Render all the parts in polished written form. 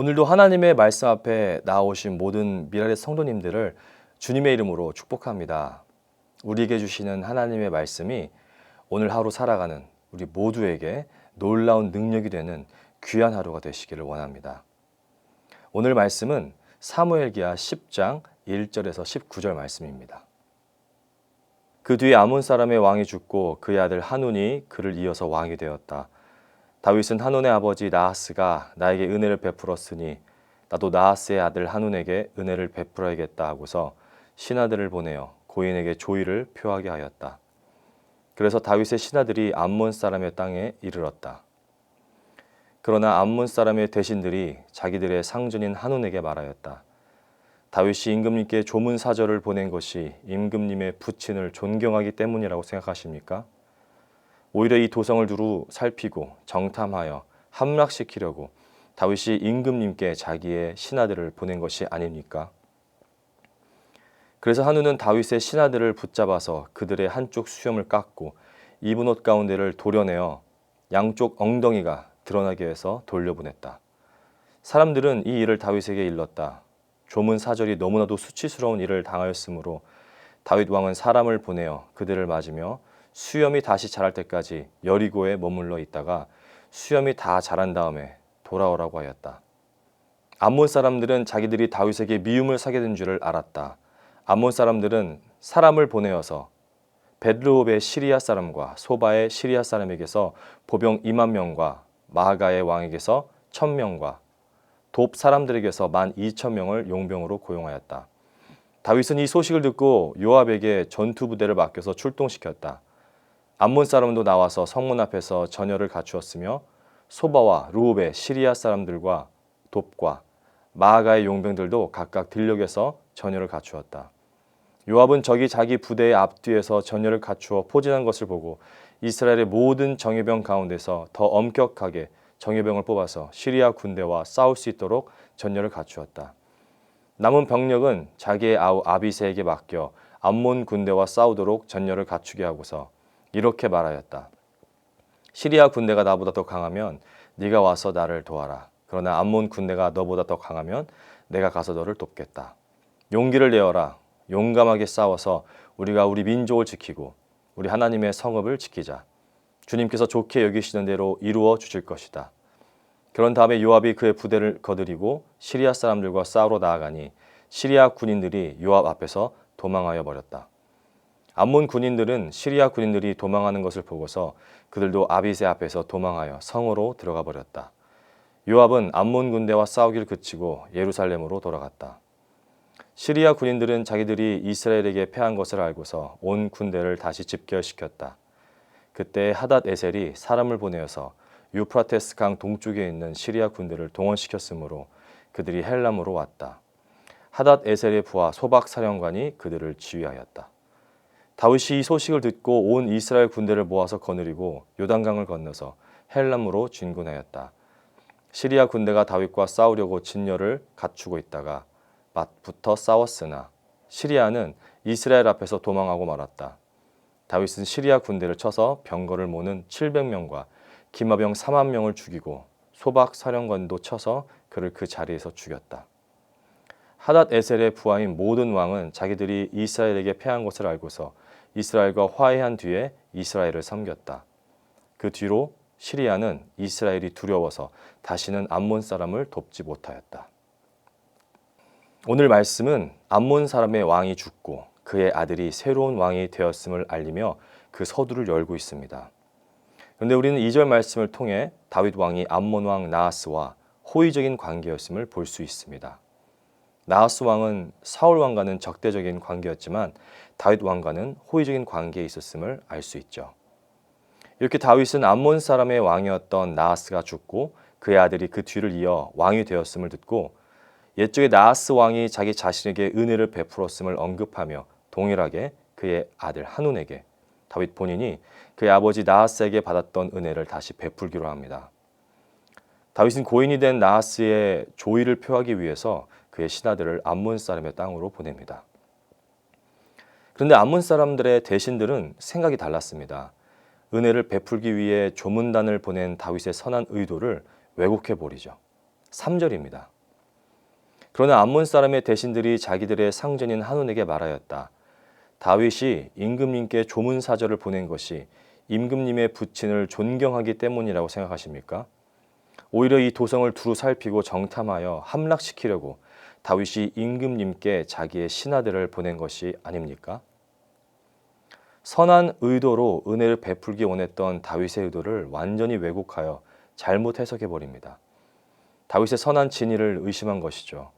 오늘도 하나님의 말씀 앞에 나오신 모든 미랄의 성도님들을 주님의 이름으로 축복합니다. 우리에게 주시는 하나님의 말씀이 오늘 하루 살아가는 우리 모두에게 놀라운 능력이 되는 귀한 하루가 되시기를 원합니다. 오늘 말씀은 사무엘기하 10장 1절에서 19절 말씀입니다. 그 뒤에 아몬 사람의 왕이 죽고 그의 아들 하눈이 그를 이어서 왕이 되었다. 다윗은 하눈의 아버지 나하스가 나에게 은혜를 베풀었으니 나도 나하스의 아들 하눈에게 은혜를 베풀어야겠다 하고서 신하들을 보내어 고인에게 조의를 표하게 하였다. 그래서 다윗의 신하들이 암몬 사람의 땅에 이르렀다. 그러나 암몬 사람의 대신들이 자기들의 상전인 하눈에게 말하였다. 다윗이 임금님께 조문 사절을 보낸 것이 임금님의 부친을 존경하기 때문이라고 생각하십니까? 오히려 이 도성을 두루 살피고 정탐하여 함락시키려고 다윗이 임금님께 자기의 신하들을 보낸 것이 아닙니까? 그래서 하눈은 다윗의 신하들을 붙잡아서 그들의 한쪽 수염을 깎고 입은 옷 가운데를 도려내어 양쪽 엉덩이가 드러나게 해서 돌려보냈다. 사람들은 이 일을 다윗에게 일렀다. 조문 사절이 너무나도 수치스러운 일을 당하였으므로 다윗 왕은 사람을 보내어 그들을 맞으며 수염이 다시 자랄 때까지 여리고에 머물러 있다가 수염이 다 자란 다음에 돌아오라고 하였다. 암몬 사람들은 자기들이 다윗에게 미움을 사게 된 줄을 알았다. 암몬 사람들은 사람을 보내어서 벳르홉의 시리아 사람과 소바의 시리아 사람에게서 보병 2만 명과 마아가의 왕에게서 1,000명과 돕 사람들에게서 12,000명을 용병으로 고용하였다. 다윗은 이 소식을 듣고 요압에게 전투 부대를 맡겨서 출동시켰다. 암몬 사람도 나와서 성문 앞에서 전열을 갖추었으며 소바와 르홉의 시리아 사람들과 돕과 마아가의 용병들도 각각 들녘에서 전열을 갖추었다. 요압은 적이 자기 부대의 앞뒤에서 전열을 갖추어 포진한 것을 보고 이스라엘의 모든 정예병 가운데서 더 엄격하게 정예병을 뽑아서 시리아 군대와 싸울 수 있도록 전열을 갖추었다. 남은 병력은 자기의 아우 아비새에게 맡겨 암몬 군대와 싸우도록 전열을 갖추게 하고서 이렇게 말하였다. 시리아 군대가 나보다 더 강하면 네가 와서 나를 도와라. 그러나 암몬 군대가 너보다 더 강하면 내가 가서 너를 돕겠다. 용기를 내어라. 용감하게 싸워서 우리가 우리 민족을 지키고 우리 하나님의 성읍을 지키자. 주님께서 좋게 여기시는 대로 이루어 주실 것이다. 그런 다음에 요압이 그의 부대를 거느리고 시리아 사람들과 싸우러 나아가니 시리아 군인들이 요압 앞에서 도망하여 버렸다. 암몬 군인들은 시리아 군인들이 도망하는 것을 보고서 그들도 아비새 앞에서 도망하여 성으로 들어가 버렸다. 요압은 암몬 군대와 싸우기를 그치고 예루살렘으로 돌아갔다. 시리아 군인들은 자기들이 이스라엘에게 패한 것을 알고서 온 군대를 다시 집결시켰다. 그때 하닷 에셀이 사람을 보내어서 유프라테스 강 동쪽에 있는 시리아 군대를 동원시켰으므로 그들이 헬람으로 왔다. 하닷 에셀의 부하 소박 사령관이 그들을 지휘하였다. 다윗이 이 소식을 듣고 온 이스라엘 군대를 모아서 거느리고 요단강을 건너서 헬람으로 진군하였다. 시리아 군대가 다윗과 싸우려고 진열을 갖추고 있다가 맞붙어 싸웠으나 시리아는 이스라엘 앞에서 도망하고 말았다. 다윗은 시리아 군대를 쳐서 병거를 모는 700명과 기마병 4만 명을 죽이고 소박 사령관도 쳐서 그를 그 자리에서 죽였다. 하닷 에셀의 부하인 모든 왕은 자기들이 이스라엘에게 패한 것을 알고서 이스라엘과 화해한 뒤에 이스라엘을 섬겼다. 그 뒤로 시리아는 이스라엘이 두려워서 다시는 암몬 사람을 돕지 못하였다. 오늘 말씀은 암몬 사람의 왕이 죽고 그의 아들이 새로운 왕이 되었음을 알리며 그 서두를 열고 있습니다. 그런데 우리는 2절 말씀을 통해 다윗 왕이 암몬 왕 나하스와 호의적인 관계였음을 볼 수 있습니다. 나하스 왕은 사울 왕과는 적대적인 관계였지만 다윗 왕과는 호의적인 관계에 있었음을 알 수 있죠. 이렇게 다윗은 암몬 사람의 왕이었던 나하스가 죽고 그의 아들이 그 뒤를 이어 왕이 되었음을 듣고 옛적에 나하스 왕이 자기 자신에게 은혜를 베풀었음을 언급하며 동일하게 그의 아들 하눈에게 다윗 본인이 그의 아버지 나하스에게 받았던 은혜를 다시 베풀기로 합니다. 다윗은 고인이 된 나하스의 조의를 표하기 위해서 그의 신하들을 암몬 사람의 땅으로 보냅니다. 그런데 암몬 사람들의 대신들은 생각이 달랐습니다. 은혜를 베풀기 위해 조문단을 보낸 다윗의 선한 의도를 왜곡해 버리죠. 3절입니다. 그러나 암몬 사람의 대신들이 자기들의 상전인 한온에게 말하였다. 다윗이 임금님께 조문 사절을 보낸 것이 임금님의 부친을 존경하기 때문이라고 생각하십니까? 오히려 이 도성을 두루 살피고 정탐하여 함락시키려고 다윗이 임금님께 자기의 신하들을 보낸 것이 아닙니까? 선한 의도로 은혜를 베풀기 원했던 다윗의 의도를 완전히 왜곡하여 잘못 해석해 버립니다. 다윗의 선한 진의를 의심한 것이죠.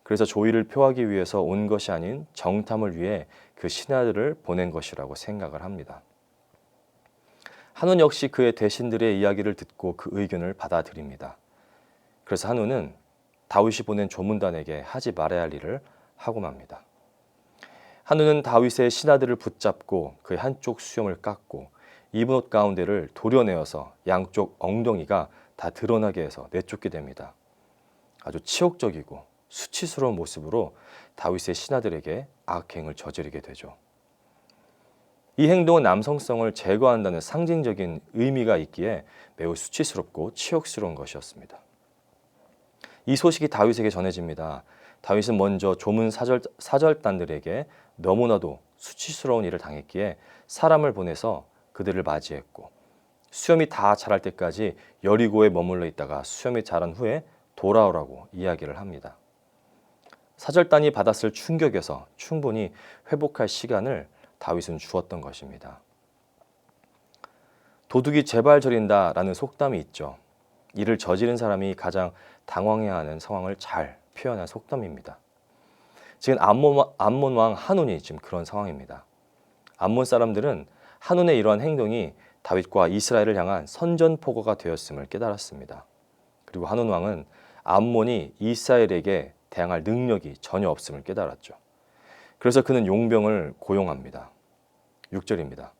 그래서 조의를 표하기 위해서 온 것이 아닌 정탐을 위해 그 신하들을 보낸 것이라고 생각을 합니다. 한운 역시 그의 대신들의 이야기를 듣고 그 의견을 받아들입니다. 그래서 한운은 다윗이 보낸 조문단에게 하지 말아야 할 일을 하고 맙니다. 한운은 다윗의 신하들을 붙잡고 그의 한쪽 수염을 깎고 입은 옷 가운데를 도려내어서 양쪽 엉덩이가 다 드러나게 해서 내쫓게 됩니다. 아주 치욕적이고 수치스러운 모습으로 다윗의 신하들에게 악행을 저지르게 되죠. 이 행동은 남성성을 제거한다는 상징적인 의미가 있기에 매우 수치스럽고 치욕스러운 것이었습니다. 이 소식이 다윗에게 전해집니다. 다윗은 먼저 조문 사절단들에게 너무나도 수치스러운 일을 당했기에 사람을 보내서 그들을 맞이했고 수염이 다 자랄 때까지 여리고에 머물러 있다가 수염이 자란 후에 돌아오라고 이야기를 합니다. 사절단이 받았을 충격에서 충분히 회복할 시간을 다윗은 주었던 것입니다. 도둑이 제발 저린다라는 속담이 있죠. 이를 저지른 사람이 가장 당황해야 하는 상황을 잘 표현한 속담입니다. 지금 암몬 왕 한운이 지금 그런 상황입니다. 암몬 사람들은 한운의 이러한 행동이 다윗과 이스라엘을 향한 선전포고가 되었음을 깨달았습니다. 그리고 한운 왕은 암몬이 이스라엘에게 대항할 능력이 전혀 없음을 깨달았죠. 그래서 그는 용병을 고용합니다. 6절입니다.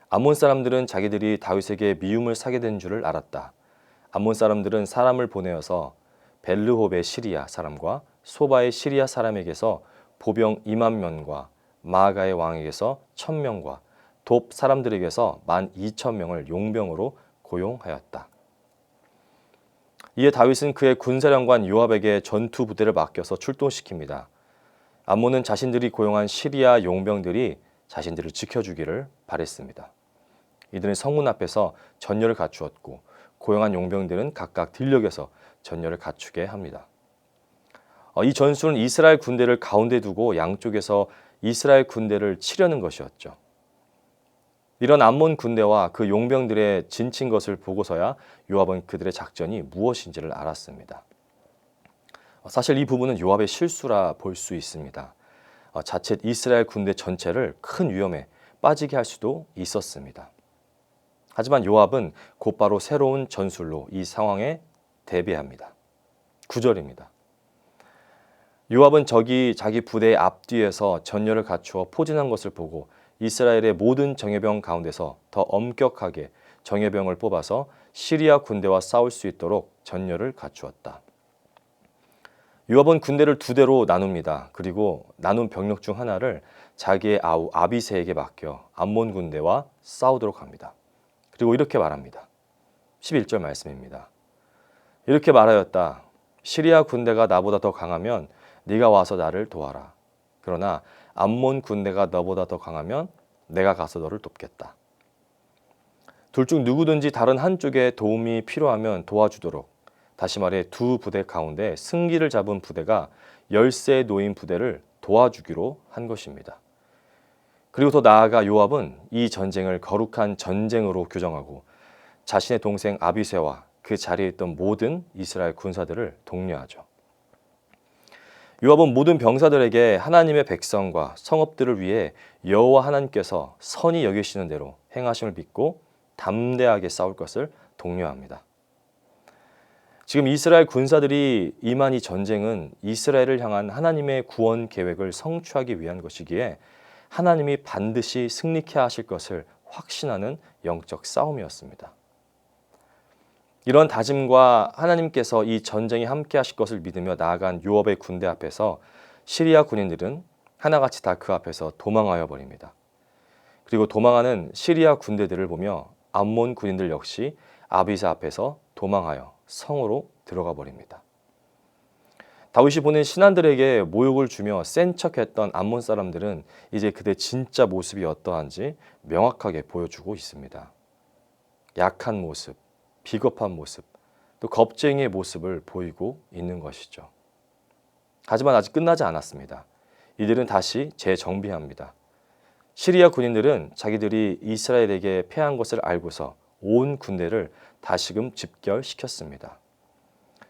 암몬 사람들은 자기들이 다윗에게 미움을 사게 된 줄을 알았다. 암몬 사람들은 사람을 보내어서 벨르홉의 시리아 사람과 소바의 시리아 사람에게서 보병 2만 명과 마아가의 왕에게서 1,000명과 돕 사람들에게서 12,000명을 용병으로 고용하였다. 이에 다윗은 그의 군사령관 요압에게 전투 부대를 맡겨서 출동시킵니다. 암몬은 자신들이 고용한 시리아 용병들이 자신들을 지켜주기를 바랬습니다. 이들은 성문 앞에서 전열을 갖추었고 고용한 용병들은 각각 들녘에서 전열을 갖추게 합니다. 이 전술은 이스라엘 군대를 가운데 두고 양쪽에서 이스라엘 군대를 치려는 것이었죠. 이런 암몬 군대와 그 용병들의 진친 것을 보고서야 요압은 그들의 작전이 무엇인지를 알았습니다. 사실 이 부분은 요압의 실수라 볼 수 있습니다. 자칫 이스라엘 군대 전체를 큰 위험에 빠지게 할 수도 있었습니다. 하지만 요압은 곧바로 새로운 전술로 이 상황에 대비합니다. 9절입니다. 요압은 적이 자기 부대의 앞뒤에서 전열을 갖추어 포진한 것을 보고 이스라엘의 모든 정예병 가운데서 더 엄격하게 정예병을 뽑아서 시리아 군대와 싸울 수 있도록 전열을 갖추었다. 요압은 군대를 두 대로 나눕니다. 그리고 나눈 병력 중 하나를 자기의 아우 아비새에게 맡겨 암몬 군대와 싸우도록 합니다. 그리고 이렇게 말합니다. 11절 말씀입니다. 이렇게 말하였다. 시리아 군대가 나보다 더 강하면 네가 와서 나를 도와라. 그러나 암몬 군대가 너보다 더 강하면 내가 가서 너를 돕겠다. 둘 중 누구든지 다른 한쪽에 도움이 필요하면 도와주도록, 다시 말해 두 부대 가운데 승기를 잡은 부대가 열세에 놓인 부대를 도와주기로 한 것입니다. 그리고 더 나아가 요압은 이 전쟁을 거룩한 전쟁으로 규정하고 자신의 동생 아비새와 그 자리에 있던 모든 이스라엘 군사들을 독려하죠. 요압은 모든 병사들에게 하나님의 백성과 성읍들을 위해 여호와 하나님께서 선히 여기시는 대로 행하심을 믿고 담대하게 싸울 것을 독려합니다. 지금 이스라엘 군사들이 임한 이 전쟁은 이스라엘을 향한 하나님의 구원 계획을 성취하기 위한 것이기에 하나님이 반드시 승리케 하실 것을 확신하는 영적 싸움이었습니다. 이런 다짐과 하나님께서 이 전쟁에 함께 하실 것을 믿으며 나아간 요압의 군대 앞에서 시리아 군인들은 하나같이 다 그 앞에서 도망하여 버립니다. 그리고 도망하는 시리아 군대들을 보며 암몬 군인들 역시 아비새 앞에서 도망하여 성으로 들어가 버립니다. 다윗이 보낸 신하들에게 모욕을 주며 센 척했던 암몬 사람들은 이제 그들의 진짜 모습이 어떠한지 명확하게 보여주고 있습니다. 약한 모습, 비겁한 모습, 또 겁쟁이의 모습을 보이고 있는 것이죠. 하지만 아직 끝나지 않았습니다. 이들은 다시 재정비합니다. 시리아 군인들은 자기들이 이스라엘에게 패한 것을 알고서 온 군대를 다시금 집결시켰습니다.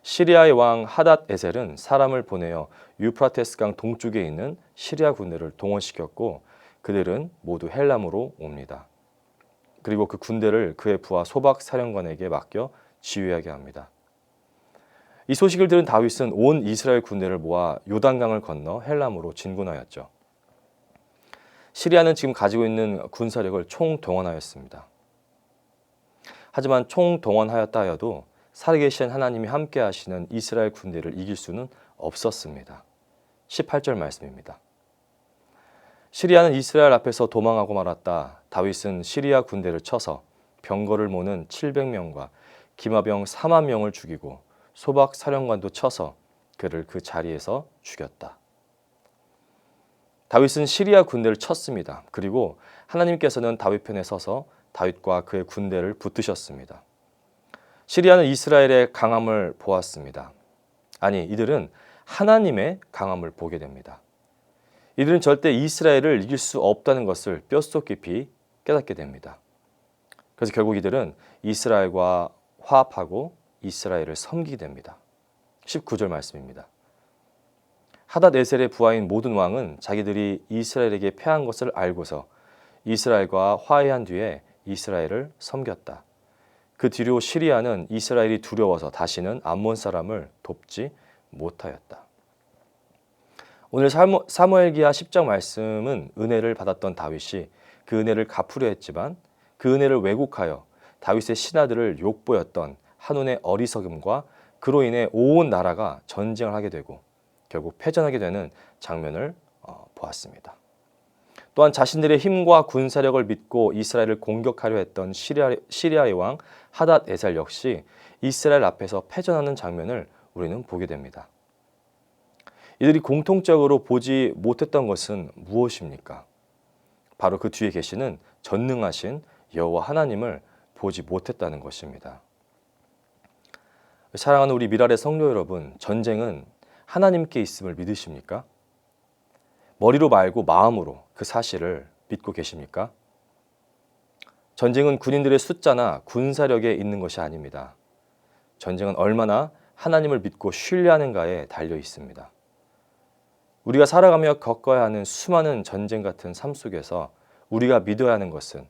시리아의 왕 하닷 에셀은 사람을 보내어 유프라테스강 동쪽에 있는 시리아 군대를 동원시켰고 그들은 모두 헬람으로 옵니다. 그리고 그 군대를 그의 부하 소박 사령관에게 맡겨 지휘하게 합니다. 이 소식을 들은 다윗은 온 이스라엘 군대를 모아 요단강을 건너 헬람으로 진군하였죠. 시리아는 지금 가지고 있는 군사력을 총동원하였습니다. 하지만 총동원하였다 하여도 살아계신 하나님이 함께 하시는 이스라엘 군대를 이길 수는 없었습니다. 18절 말씀입니다. 시리아는 이스라엘 앞에서 도망하고 말았다. 다윗은 시리아 군대를 쳐서 병거를 모는 700명과 기마병 4만 명을 죽이고 소박 사령관도 쳐서 그를 그 자리에서 죽였다. 다윗은 시리아 군대를 쳤습니다. 그리고 하나님께서는 다윗 편에 서서 다윗과 그의 군대를 붙드셨습니다. 시리아는 이스라엘의 강함을 보았습니다. 아니, 이들은 하나님의 강함을 보게 됩니다. 이들은 절대 이스라엘을 이길 수 없다는 것을 뼛속 깊이 깨닫게 됩니다. 그래서 결국 이들은 이스라엘과 화합하고 이스라엘을 섬기게 됩니다. 19절 말씀입니다. 하닷 에셀의 부하인 모든 왕은 자기들이 이스라엘에게 패한 것을 알고서 이스라엘과 화해한 뒤에 이스라엘을 섬겼다. 그 뒤로 시리아는 이스라엘이 두려워서 다시는 암몬 사람을 돕지 못하였다. 오늘 사무엘기하 10장 말씀은 은혜를 받았던 다윗이 그 은혜를 갚으려 했지만 그 은혜를 왜곡하여 다윗의 신하들을 욕보였던 한온의 어리석음과 그로 인해 온 나라가 전쟁을 하게 되고 결국 패전하게 되는 장면을 보았습니다. 또한 자신들의 힘과 군사력을 믿고 이스라엘을 공격하려 했던 시리아의 왕 하닷 에셀 역시 이스라엘 앞에서 패전하는 장면을 우리는 보게 됩니다. 이들이 공통적으로 보지 못했던 것은 무엇입니까? 바로 그 뒤에 계시는 전능하신 여호와 하나님을 보지 못했다는 것입니다. 사랑하는 우리 미랄의 성도 여러분, 전쟁은 하나님께 있음을 믿으십니까? 머리로 말고 마음으로 그 사실을 믿고 계십니까? 전쟁은 군인들의 숫자나 군사력에 있는 것이 아닙니다. 전쟁은 얼마나 하나님을 믿고 신뢰하는가에 달려 있습니다. 우리가 살아가며 겪어야 하는 수많은 전쟁 같은 삶 속에서 우리가 믿어야 하는 것은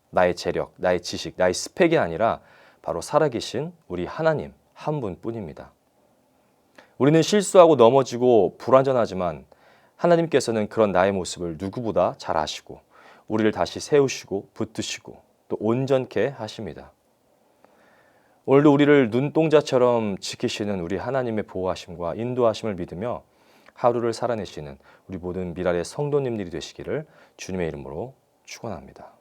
나의 재력, 나의 지식, 나의 스펙이 아니라 바로 살아계신 우리 하나님 한 분뿐입니다. 우리는 실수하고 넘어지고 불완전하지만 하나님께서는 그런 나의 모습을 누구보다 잘 아시고 우리를 다시 세우시고 붙드시고 또 온전케 하십니다. 오늘도 우리를 눈동자처럼 지키시는 우리 하나님의 보호하심과 인도하심을 믿으며 하루를 살아내시는 우리 모든 미랄의 성도님들이 되시기를 주님의 이름으로 축원합니다.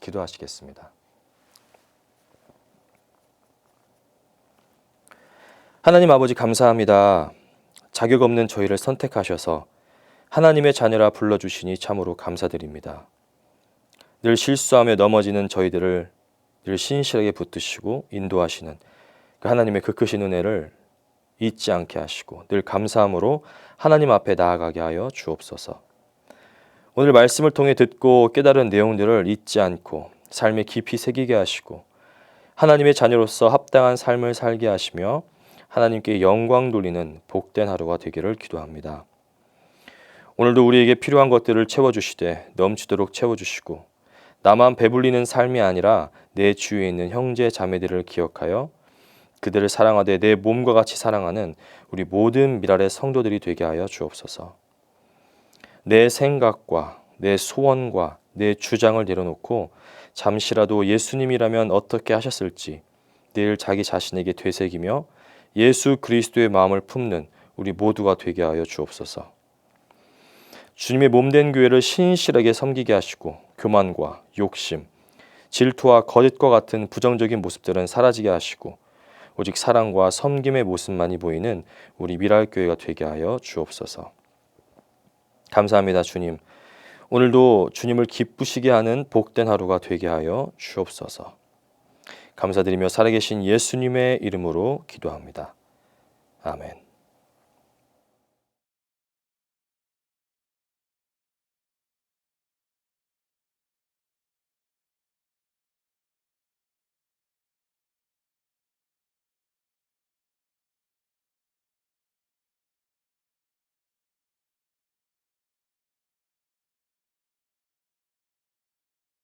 기도하시겠습니다. 하나님 아버지 감사합니다. 자격 없는 저희를 선택하셔서 하나님의 자녀라 불러주시니 참으로 감사드립니다. 늘 실수하며 넘어지는 저희들을 늘 신실하게 붙드시고 인도하시는 그 하나님의 그 크신 은혜를 잊지 않게 하시고 늘 감사함으로 하나님 앞에 나아가게 하여 주옵소서. 오늘 말씀을 통해 듣고 깨달은 내용들을 잊지 않고 삶에 깊이 새기게 하시고 하나님의 자녀로서 합당한 삶을 살게 하시며 하나님께 영광 돌리는 복된 하루가 되기를 기도합니다. 오늘도 우리에게 필요한 것들을 채워주시되 넘치도록 채워주시고 나만 배불리는 삶이 아니라 내 주위에 있는 형제 자매들을 기억하여 그들을 사랑하되 내 몸과 같이 사랑하는 우리 모든 미랄의 성도들이 되게 하여 주옵소서. 내 생각과 내 소원과 내 주장을 내려놓고 잠시라도 예수님이라면 어떻게 하셨을지 늘 자기 자신에게 되새기며 예수 그리스도의 마음을 품는 우리 모두가 되게 하여 주옵소서. 주님의 몸된 교회를 신실하게 섬기게 하시고 교만과 욕심, 질투와 거짓과 같은 부정적인 모습들은 사라지게 하시고 오직 사랑과 섬김의 모습만이 보이는 우리 미랄교회가 되게 하여 주옵소서. 감사합니다, 주님. 오늘도 주님을 기쁘시게 하는 복된 하루가 되게 하여 주옵소서. 감사드리며 살아계신 예수님의 이름으로 기도합니다. 아멘.